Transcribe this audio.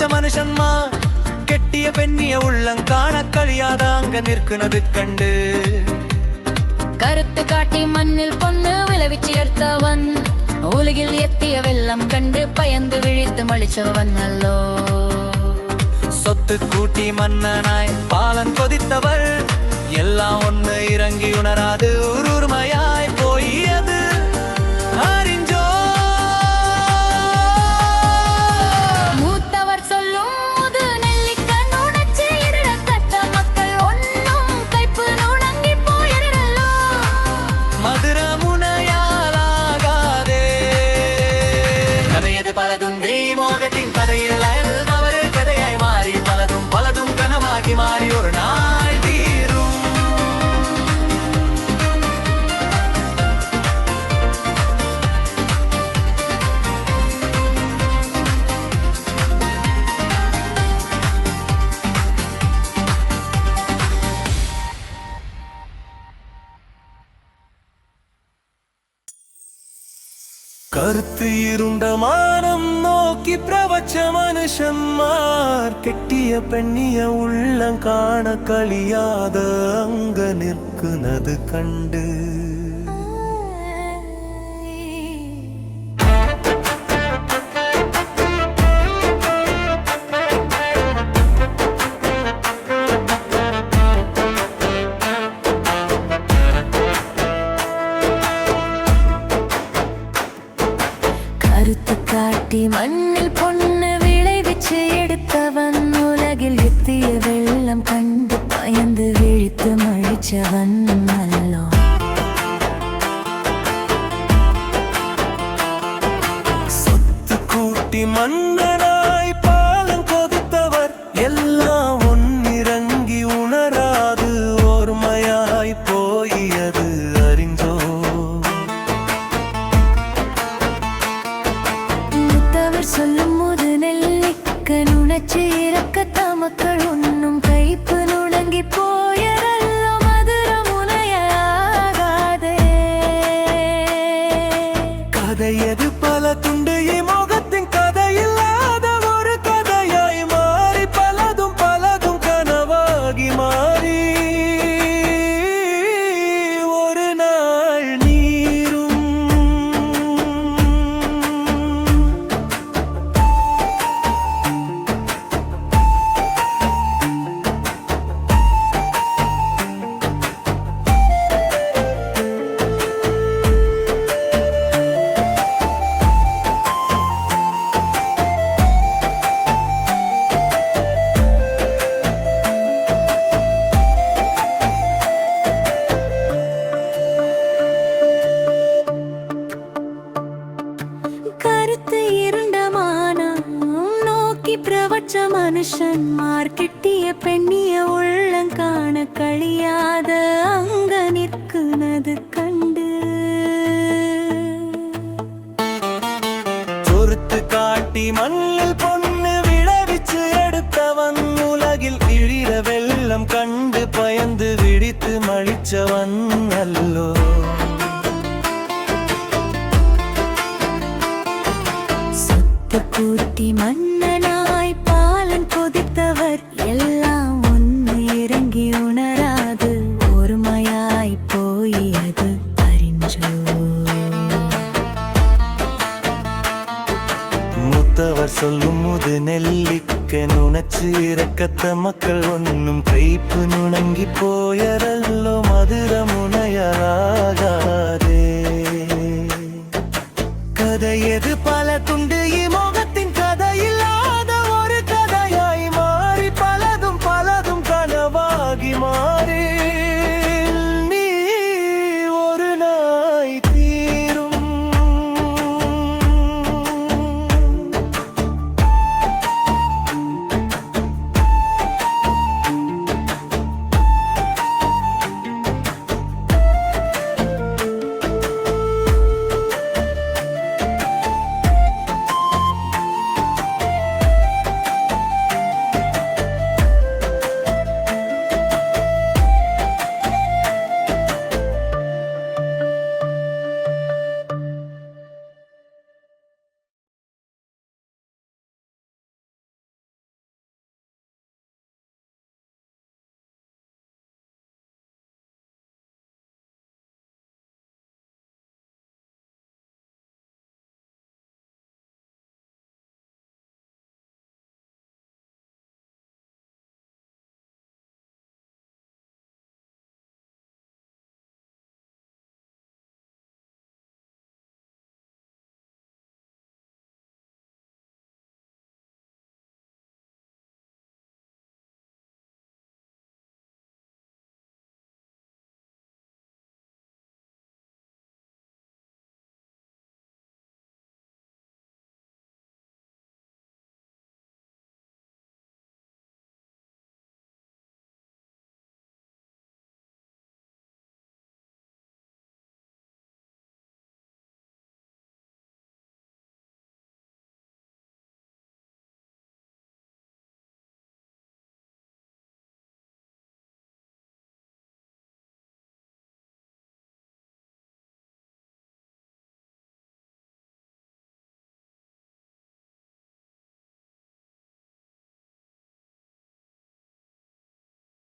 பிரபஞ்ச மனுஷன்மா கெட்டிய பெண்ணிய உள்ளங்காண கழியாத அங்க நிற்குனது கண்டு கருத்து காட்டி மண்ணில் பொண்ணு விளைவிச்சு எடுத்தவன் உலகில் எத்திய வெள்ளம் கண்டு பயந்து விழித்து மலிச்சவன் அல்லோ சொத்து கூட்டி மன்னனாய் பாலன் கொதித்தவள் எல்லாம் ஒண்ணு இறங்கி உணராது உருமையாய் போயது அறிஞ்சோ மூத்தவர் சொல்லும் முது நெல்லிக்கண் உணர்ச்சி இருட கட்ட மக்கள் ஒன்னும் கைப்பு நுணங்கி போயிரல்லோ மதுர முனையாலாகாதே கதையது பலதுன்றி மோகத்தின் கதையில் தவறு கதையாய் மாறி பலதும் கனவாகி மாறி ஒரு நாள் தீரும் கருத்து இருண்ட மானம் நோக்கி பிரபஞ்ச மனுஷன்மார் கெட்டிய பெண்ணிய உள்ளங்காண கழியாத அங்க நிற்குனது கண்டு கருத்து காட்டி மண்ணில் பொண்ணு விளைவிச்சு எடுத்தவன் உலகில் எத்திய வெள்ளம் கண்டு பயந்து விழித்து மழிச்சவன் அல்லோ சொத்து கூட்டி மன்னனாய் பாலம் கொதித்தவர் எல்லாம் ஒன்னிறங்கி உணராது ஓர்மையாய் போயது அறிஞ்சோ சொல்லும் முது நெல்லிக்கண் உணர்ச்சி இறக்கத்த மக்கள் ஒன்னும் கைப்பு நுணங்கி போயரல்லோ மதுர முனையாகாதே கதையது பல துண்டு இமோகத்தின் கதையில்லாத ஒரு கதையாய் மாறி பலதும் கனவாகி மாறி ஒரு நாள் நீரும் கருத்து இருண்டமானம் நோக்கி பிரபஞ்ச மனுஷன்மார் கெட்டிய பெண்ணிய உள்ளங்காண கழியாத அங்க நிற்குனது கண்டு சொறுத்து காட்டி மண்ணில் பொண்ணு விளைவிச்சு எடுத்தவன் உலகில் இழிற வெள்ளம் கண்டு பயந்து விழித்து மழிச்சவன் அல்லோ கூட்டி மன்னனாய் பாலன் கொதித்தவர் எல்லாம் ஒன்னு இறங்கி உணராது ஒருமையாய் போயது அறிஞ்சோ மூத்தவர் சொல்லும் முது நெல்லிக்கண் உணர்ச்சி இறக்கத்த மக்கள் ஒன்னும் கைப்பு நுணங்கி போயரல்லோ மதுர முனையாகாதே கதையது பல துண்டு இமோகத்தின் கதையில்